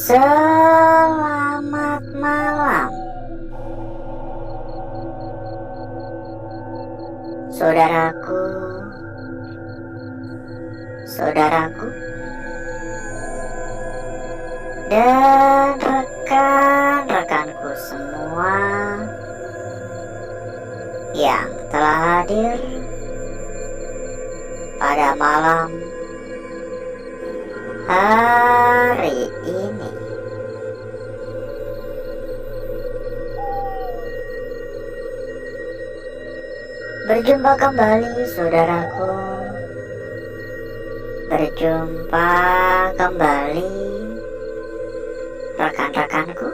Selamat malam, saudaraku, saudaraku, dan rekan-rekanku semua yang telah hadir pada malam hari ini. Berjumpa kembali, saudaraku. Berjumpa kembali, rekan-rekanku.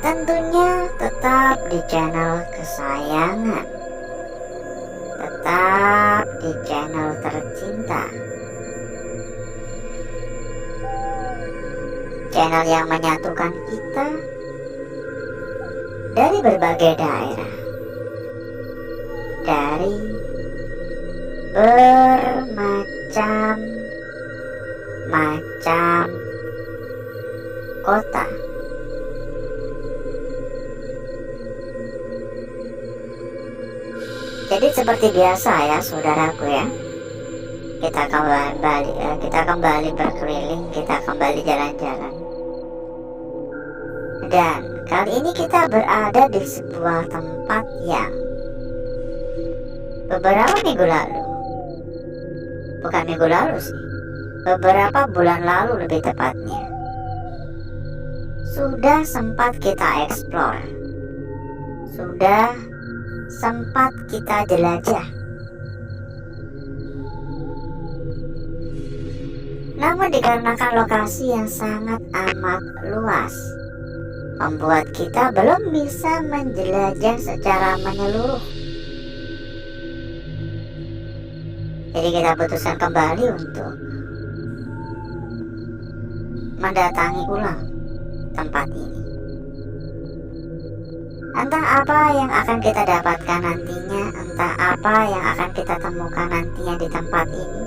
Tentunya tetap di channel kesayangan, tetap di channel tercinta, channel yang menyatukan kita dari berbagai daerah, dari bermacam-macam kota. Jadi seperti biasa ya, saudaraku ya, kita kembali berkeliling, kita kembali jalan-jalan. Dan kali ini kita berada di sebuah tempat yang beberapa minggu lalu, bukan minggu lalu sih, beberapa bulan lalu lebih tepatnya, sudah sempat kita explore, sudah sempat kita jelajah. Namun dikarenakan lokasi yang sangat amat luas, membuat kita belum bisa menjelajah secara menyeluruh. Jadi kita putuskan kembali untuk mendatangi ulang tempat ini. Entah apa yang akan kita dapatkan nantinya, entah apa yang akan kita temukan nantinya di tempat ini.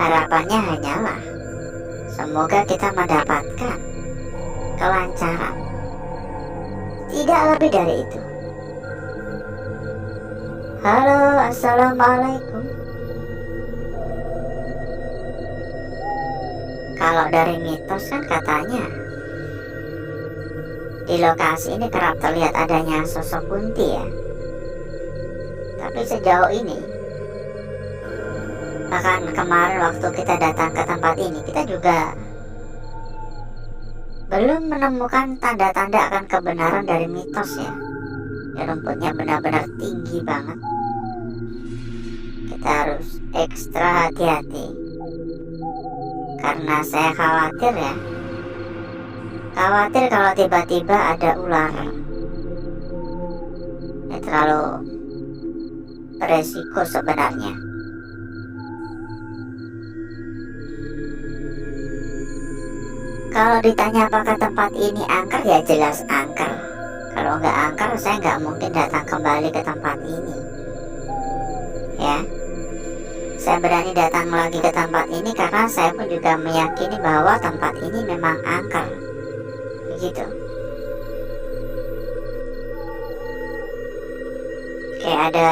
Harapannya hanyalah semoga kita mendapatkan kelancaran. Tidak lebih dari itu. Halo, assalamualaikum. Kalau dari mitos kan katanya di lokasi ini kerap terlihat adanya sosok Kunti ya. Tapi sejauh ini, bahkan kemarin waktu kita datang ke tempat ini, kita juga belum menemukan tanda-tanda akan kebenaran dari mitos ya. Rumputnya benar-benar tinggi banget. Kita harus ekstra hati-hati, karena saya khawatir ya. Khawatir kalau tiba-tiba ada ular. Ini terlalu beresiko sebenarnya. Kalau ditanya apakah tempat ini angker, ya jelas angker. Kalau nggak angker, saya nggak mungkin datang kembali ke tempat ini. Ya, saya berani datang lagi ke tempat ini karena saya pun juga meyakini bahwa tempat ini memang angker. Begitu. Kayak ada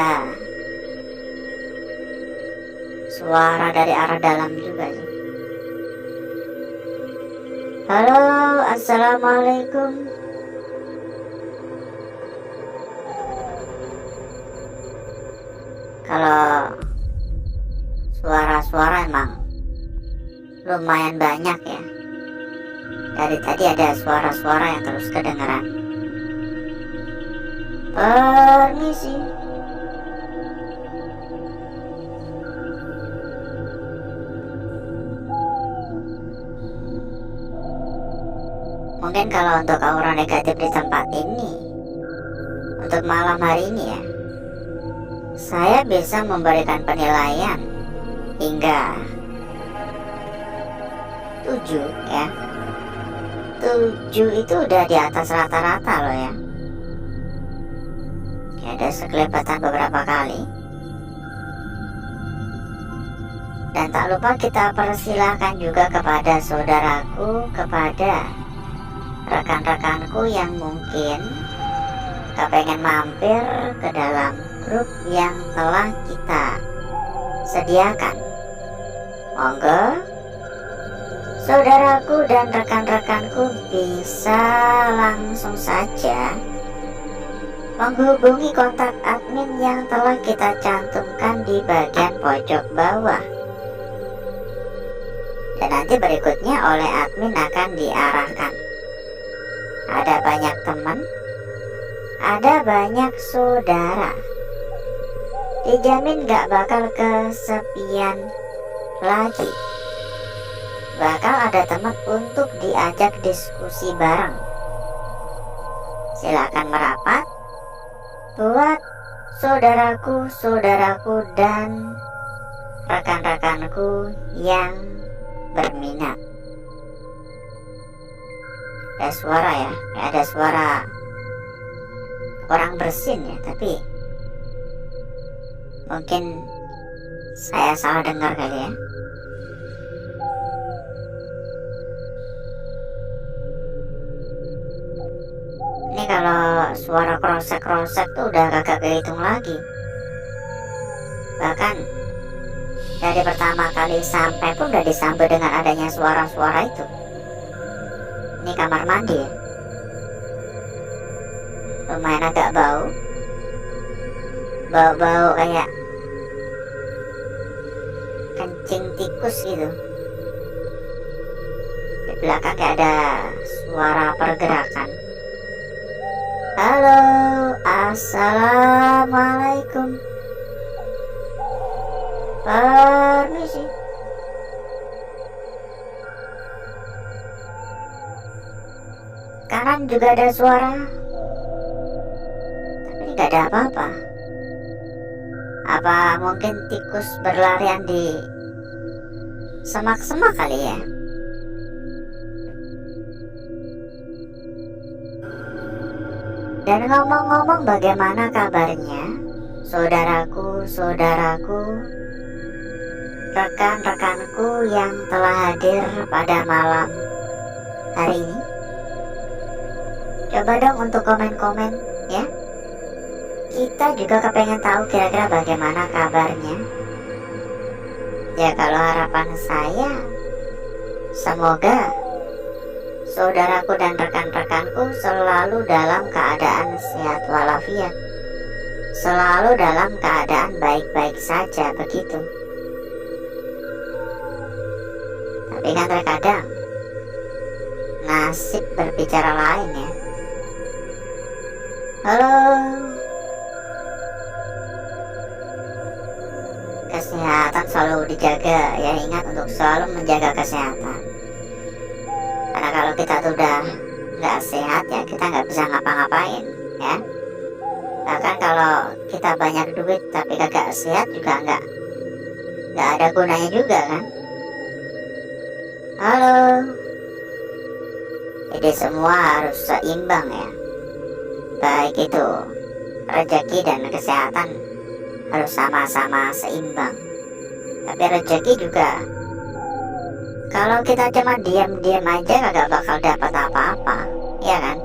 suara dari arah dalam juga sih. Halo, assalamualaikum. Kalau suara-suara emang lumayan banyak ya. Dari tadi ada suara-suara yang terus kedengeran. Permisi. Mungkin kalau untuk aura negatif di tempat ini, untuk malam hari ini ya, saya bisa memberikan penilaian hingga 7 ya. 7 itu udah di atas rata-rata loh ya. Ada sekelebatan beberapa kali. Dan tak lupa kita persilahkan juga kepada saudaraku, kepada rekan-rekanku yang mungkin kepengen mampir ke dalam grup yang telah kita sediakan. Monggo saudaraku dan rekan-rekanku bisa langsung saja menghubungi kontak admin yang telah kita cantumkan di bagian pojok bawah. Dan nanti berikutnya oleh admin akan diarahkan. Ada banyak teman, ada banyak saudara. Dijamin gak bakal kesepian lagi. Bakal ada teman untuk diajak diskusi bareng. Silakan merapat buat saudaraku dan rekan-rekanku yang berminat. Ada suara ya, ada suara orang bersin ya, tapi mungkin saya salah dengar kali ya. Ini kalau suara krosek-krosek tuh udah kagak kehitung lagi. Bahkan dari pertama kali sampai pun udah disambut dengan adanya suara-suara itu. Ini kamar mandi ya. Lumayan agak bau. Bau-bau kayak kencing tikus gitu. Di belakang kayak ada suara pergerakan. Halo, assalamualaikum. Permisi. Kanan juga ada suara, tapi gak ada apa-apa. Apa mungkin tikus berlarian di semak-semak kali ya? Dan ngomong-ngomong, bagaimana kabarnya saudaraku, rekan-rekanku yang telah hadir pada malam hari ini? Coba dong untuk komen-komen ya. Kita juga kepengen tahu kira-kira bagaimana kabarnya. Ya kalau harapan saya, semoga saudaraku dan rekan-rekanku selalu dalam keadaan sehat walafiat, selalu dalam keadaan baik-baik saja begitu. Tapi kan terkadang nasib berbicara lain ya. Halo. Kesehatan selalu dijaga ya, ingat untuk selalu menjaga kesehatan. Karena kalau kita tuh udah nggak sehat ya, kita nggak bisa ngapa-ngapain ya. Bahkan kalau kita banyak duit tapi kagak sehat juga nggak ada gunanya juga kan. Halo. Jadi semua harus seimbang ya. Baik itu rezeki dan kesehatan harus sama-sama seimbang. Tapi rezeki juga, kalau kita cuma diam-diam aja kagak bakal dapat apa-apa, ya kan?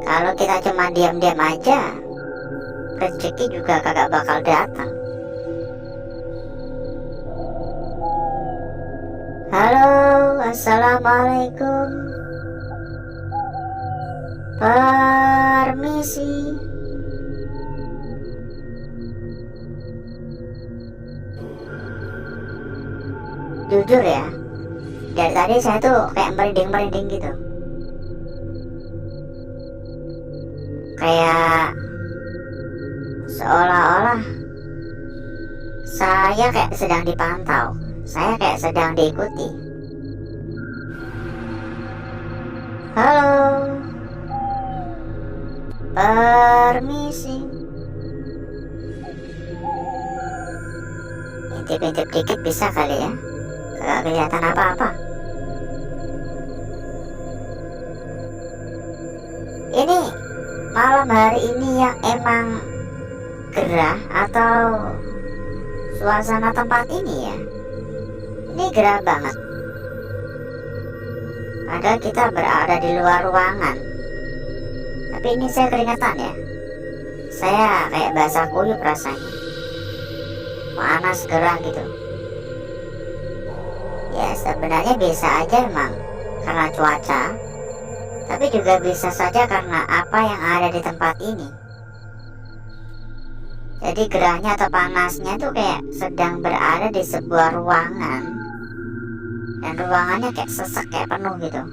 Kalau kita cuma diam-diam aja, rezeki juga kagak bakal datang. Halo, assalamualaikum. Permisi. Jujur ya, dari tadi saya tuh kayak merinding gitu. Kayak seolah-olah saya kayak sedang dipantau, saya kayak sedang diikuti. Halo, permisi. Intip-intip dikit bisa kali ya, gak kelihatan apa-apa. Ini malam hari ini yang emang gerah atau suasana tempat ini ya gerah banget. Padahal kita berada di luar ruangan. Tapi ini saya keringetan ya. Saya kayak basah kuyup rasanya. Panas gerah gitu. Ya sebenarnya bisa aja emang karena cuaca, tapi juga bisa saja karena apa yang ada di tempat ini. Jadi gerahnya atau panasnya tuh kayak sedang berada di sebuah ruangan, dan ruangannya kayak sesek, kayak penuh gitu.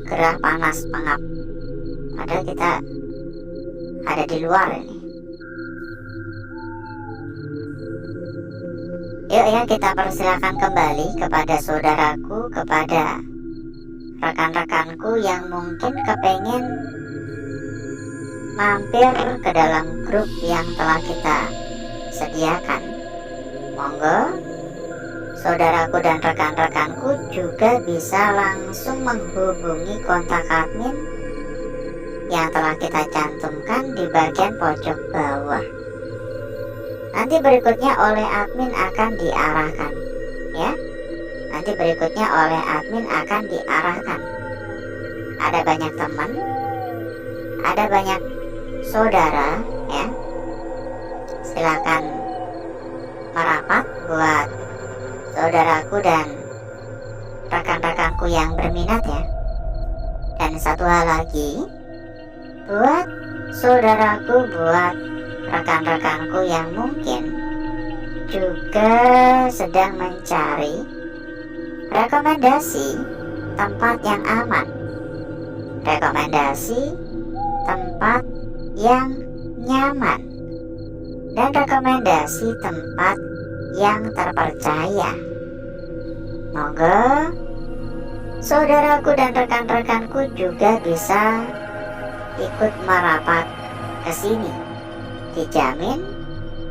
Gerah, panas, pengap. Padahal kita ada di luar ini. Yuk ya, kita persilakan kembali kepada saudaraku, kepada rekan-rekanku yang mungkin kepengen mampir ke dalam grup yang telah kita sediakan. Monggo, saudaraku dan rekan-rekanku juga bisa langsung menghubungi kontak admin yang telah kita cantumkan di bagian pojok bawah. Nanti berikutnya oleh admin akan diarahkan, ya. Nanti berikutnya oleh admin akan diarahkan. Ada banyak teman, ada banyak saudara, ya. Silakan merapat buat saudaraku dan rekan-rekanku yang berminat ya. Dan satu hal lagi, buat saudaraku, buat rekan-rekanku yang mungkin juga sedang mencari rekomendasi tempat yang aman, rekomendasi tempat yang nyaman, dan rekomendasi tempat yang terpercaya. Monggo saudaraku dan rekan-rekanku juga bisa ikut merapat ke sini. Dijamin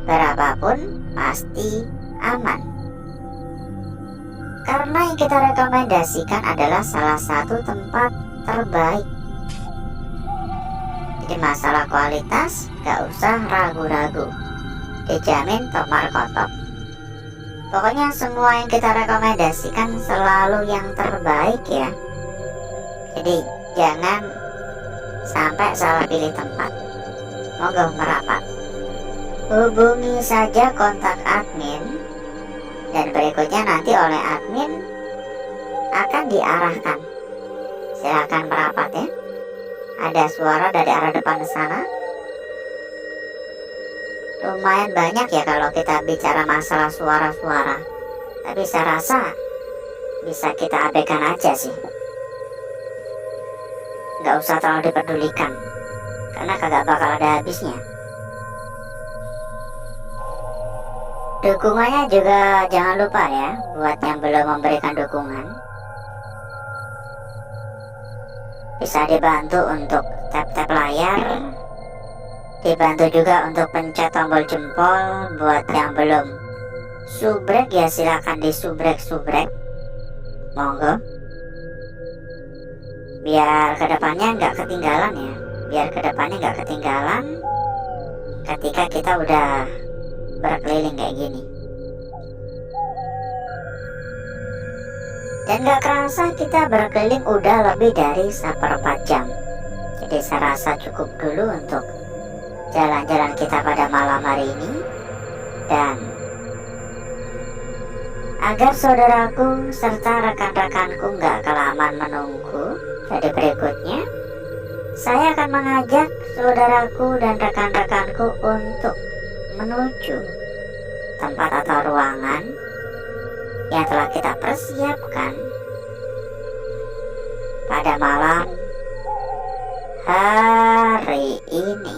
berapapun pasti aman. Karena yang kita rekomendasikan adalah salah satu tempat terbaik. Jadi masalah kualitas gak usah ragu-ragu. Dijamin top markotop. Pokoknya semua yang kita rekomendasikan selalu yang terbaik ya. Jadi jangan sampai salah pilih tempat. Monggo merapat. Hubungi saja kontak admin, dan berikutnya nanti oleh admin akan diarahkan. Silakan merapat ya. Ada suara dari arah depan sana. Lumayan banyak ya kalau kita bicara masalah suara-suara. Tapi saya rasa bisa kita abaikan aja sih. Gak usah terlalu dipedulikan, karena kagak bakal ada habisnya. Dukungannya juga jangan lupa ya, buat yang belum memberikan dukungan. Bisa dibantu untuk tap-tap layar, dibantu juga untuk pencet tombol jempol. Buat yang belum subrek ya silakan disubrek-subrek. Monggo. Biar kedepannya nggak ketinggalan ya. Biar kedepannya nggak ketinggalan ketika kita udah berkeliling kayak gini. Dan gak kerasa kita berkeliling udah lebih dari 1/4 jam. Jadi saya rasa cukup dulu untuk jalan-jalan kita pada malam hari ini. Dan agar saudaraku serta rekan-rekanku gak kelamaan menunggu, jadi berikutnya saya akan mengajak saudaraku dan rekan-rekanku untuk menuju tempat atau ruangan yang telah kita persiapkan pada malam hari ini.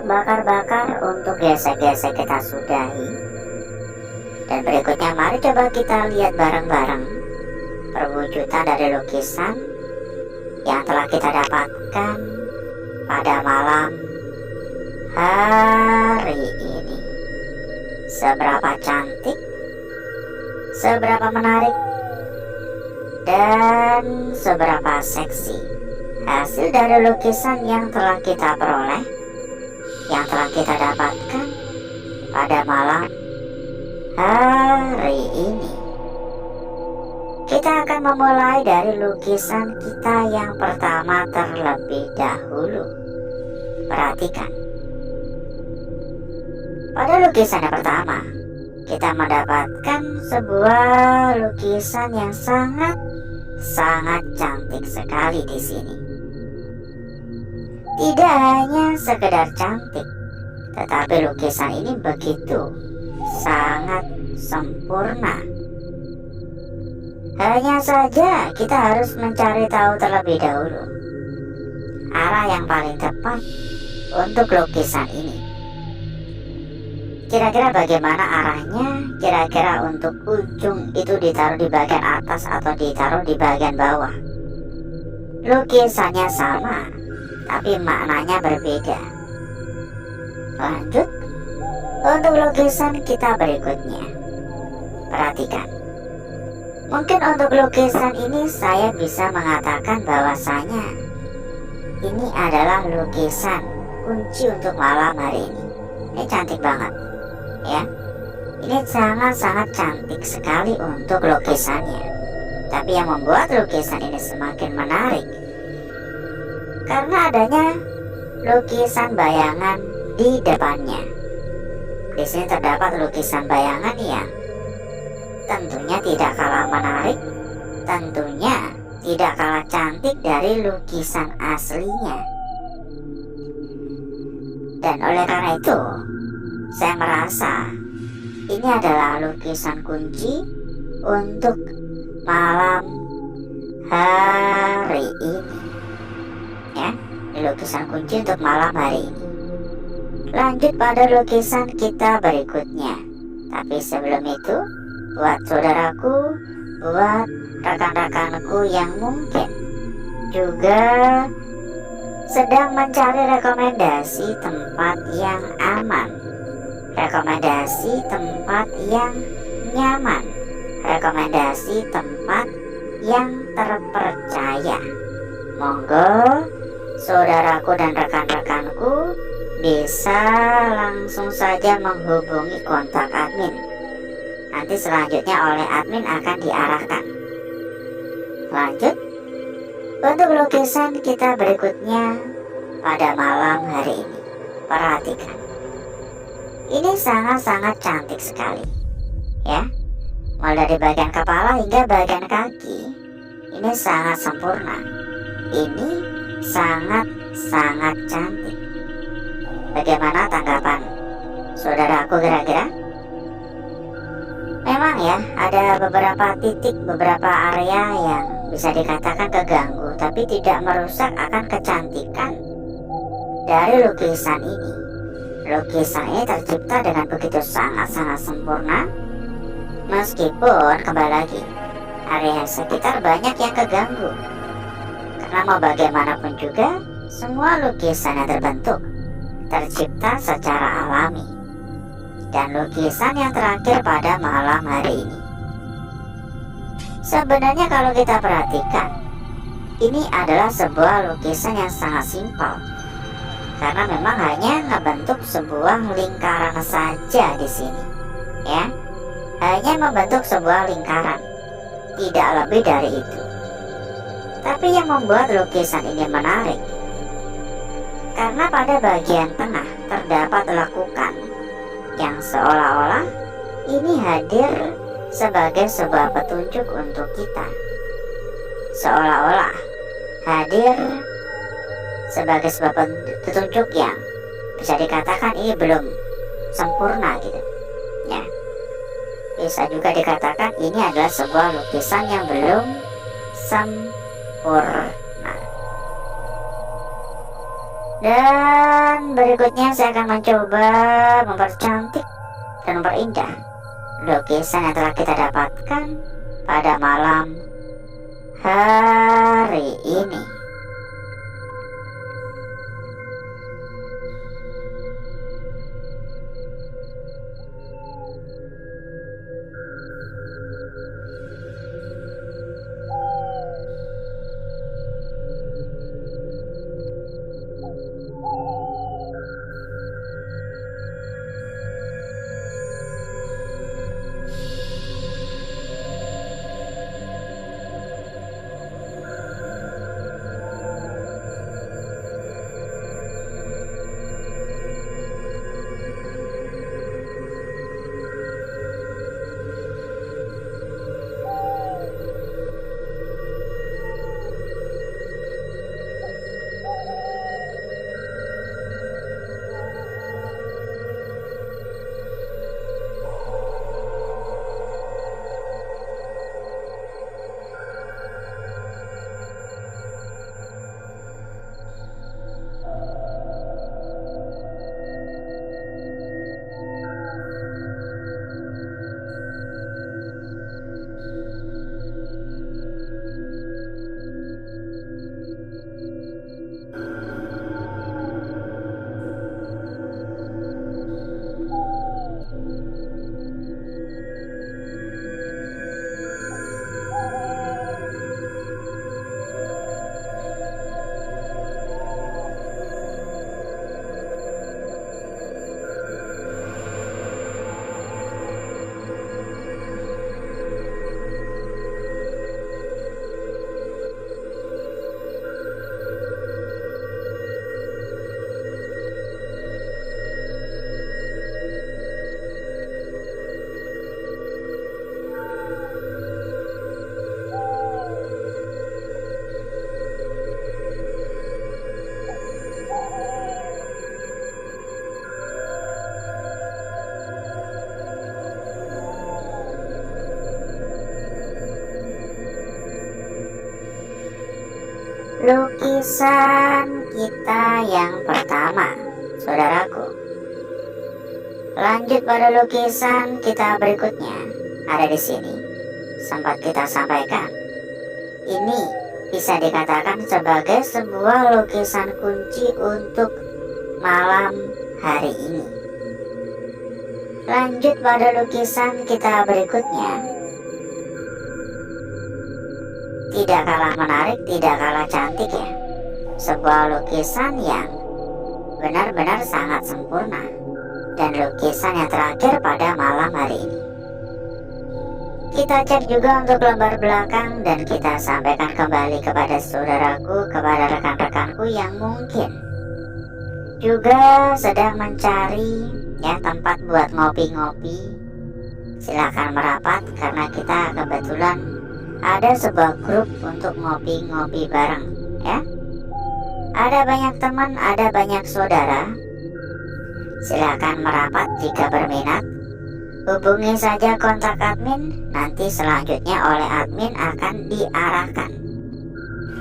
untuk bakar-bakar, untuk gesek-gesek kita sudahi. Dan berikutnya mari coba kita lihat bareng-bareng perwujudan dari lukisan yang telah kita dapatkan pada malam hari ini. Seberapa cantik, seberapa menarik, dan seberapa seksi hasil dari lukisan yang telah kita peroleh, yang telah kita dapatkan pada malam hari ini. Kita akan memulai dari lukisan kita yang pertama terlebih dahulu. Perhatikan. Pada lukisan yang pertama, kita mendapatkan sebuah lukisan yang sangat cantik sekali di sini. Tidak hanya sekedar cantik, tetapi lukisan ini begitu sangat sempurna. Hanya saja kita harus mencari tahu terlebih dahulu arah yang paling tepat untuk lukisan ini. Kira-kira bagaimana arahnya? Kira-kira untuk ujung itu ditaruh di bagian atas atau ditaruh di bagian bawah? Lukisannya sama, tapi maknanya berbeda. Lanjut untuk lukisan kita berikutnya. Perhatikan. Mungkin untuk lukisan ini saya bisa mengatakan bahwasanya ini adalah lukisan kunci untuk malam hari ini. Ini cantik banget, ya. Ini sangat cantik sekali untuk lukisannya. Tapi yang membuat lukisan ini semakin menarik karena adanya lukisan bayangan di depannya. Di sini terdapat lukisan bayangan yang tentunya tidak kalah menarik, tentunya tidak kalah cantik dari lukisan aslinya. Dan oleh karena itu, saya merasa ini adalah lukisan kunci untuk malam hari ini. Ya, lukisan kunci untuk malam hari ini. Lanjut pada lukisan kita berikutnya. Tapi sebelum itu, buat saudaraku, buat rekan-rekanku yang mungkin juga sedang mencari rekomendasi tempat yang aman, rekomendasi tempat yang nyaman, rekomendasi tempat yang terpercaya, monggo saudaraku dan rekan-rekanku bisa langsung saja menghubungi kontak admin. Nanti selanjutnya oleh admin akan diarahkan. Lanjut untuk lukisan kita berikutnya pada malam hari ini. Perhatikan. Ini sangat cantik sekali, ya. Mulai dari bagian kepala hingga bagian kaki, ini sangat sempurna. Ini sangat cantik. Bagaimana tanggapan saudaraku kira-kira? Memang ya, ada beberapa titik, beberapa area yang bisa dikatakan keganggu, tapi tidak merusak akan kecantikan dari lukisan ini. Lukisan ini tercipta dengan begitu sangat sempurna. Meskipun kembali lagi, area sekitar banyak yang keganggu. Karena mau bagaimanapun juga, semua lukisan yang terbentuk tercipta secara alami. Dan lukisan yang terakhir pada malam hari ini, sebenarnya kalau kita perhatikan, ini adalah sebuah lukisan yang sangat simpel. Karena memang hanya membentuk sebuah lingkaran saja di sini, ya. Hanya membentuk sebuah lingkaran, tidak lebih dari itu. Tapi yang membuat lukisan ini menarik, karena pada bagian tengah terdapat lekukan yang seolah-olah ini hadir sebagai sebuah petunjuk untuk kita. Seolah-olah hadir sebagai sebuah petunjuk yang bisa dikatakan ini belum sempurna gitu, ya. Bisa juga dikatakan ini adalah sebuah lukisan yang belum sempurna. Dan Dan berikutnya saya akan mencoba mempercantik dan memperindah lukisan yang telah kita dapatkan pada malam hari ini. Lukisan kita yang pertama, saudaraku. Lanjut pada lukisan kita berikutnya, ada di sini. Sempat kita sampaikan, ini bisa dikatakan sebagai sebuah lukisan kunci untuk malam hari ini. Lanjut pada lukisan kita berikutnya. Tidak kalah menarik, tidak kalah cantik ya. Sebuah lukisan yang benar-benar sangat sempurna. Dan lukisan yang terakhir pada malam hari ini. Kita cek juga untuk lembar belakang dan kita sampaikan kembali kepada saudaraku, kepada rekan-rekanku yang mungkin juga sedang mencari ya tempat buat ngopi-ngopi. Silakan merapat karena kita kebetulan ada sebuah grup untuk ngopi-ngopi bareng ya. Ada banyak teman, ada banyak saudara. Silakan merapat jika berminat. Hubungi saja kontak admin, nanti selanjutnya oleh admin akan diarahkan.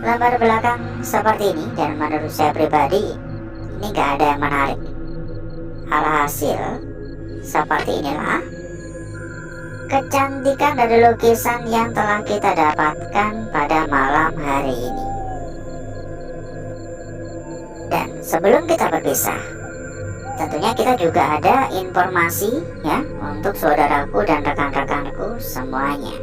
Lembar belakang seperti ini dan menurut saya pribadi ini gak ada yang menarik. Alhasil seperti inilah kecantikan dari lukisan yang telah kita dapatkan pada malam hari ini. Dan sebelum kita berpisah, tentunya kita juga ada informasi ya untuk saudaraku dan rekan-rekanku semuanya.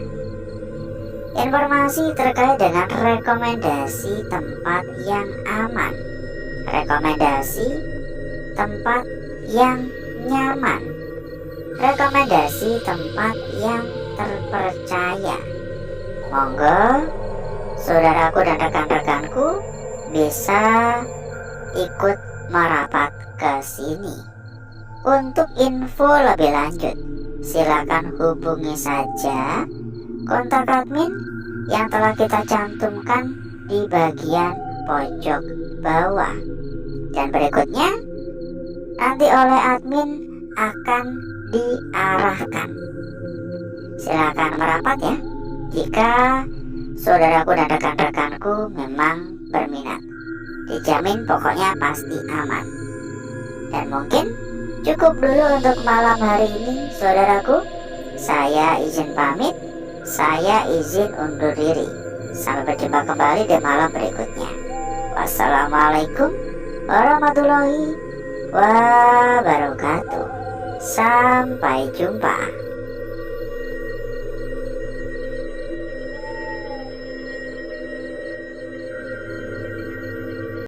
Informasi terkait dengan rekomendasi tempat yang aman, rekomendasi tempat yang nyaman, rekomendasi tempat yang terpercaya. Monggo saudaraku dan rekan-rekanku bisa ikut merapat ke sini. Untuk info lebih lanjut, silakan hubungi saja kontak admin yang telah kita cantumkan di bagian pojok bawah. Dan berikutnya nanti oleh admin akan diarahkan. Silakan merapat ya jika saudaraku dan rekan-rekanku memang berminat. Dijamin pokoknya pasti aman. Dan mungkin cukup dulu untuk malam hari ini, saudaraku. Saya izin pamit, saya izin undur diri. Sampai berjumpa kembali di malam berikutnya. Wassalamualaikum warahmatullahi wabarakatuh. Sampai jumpa.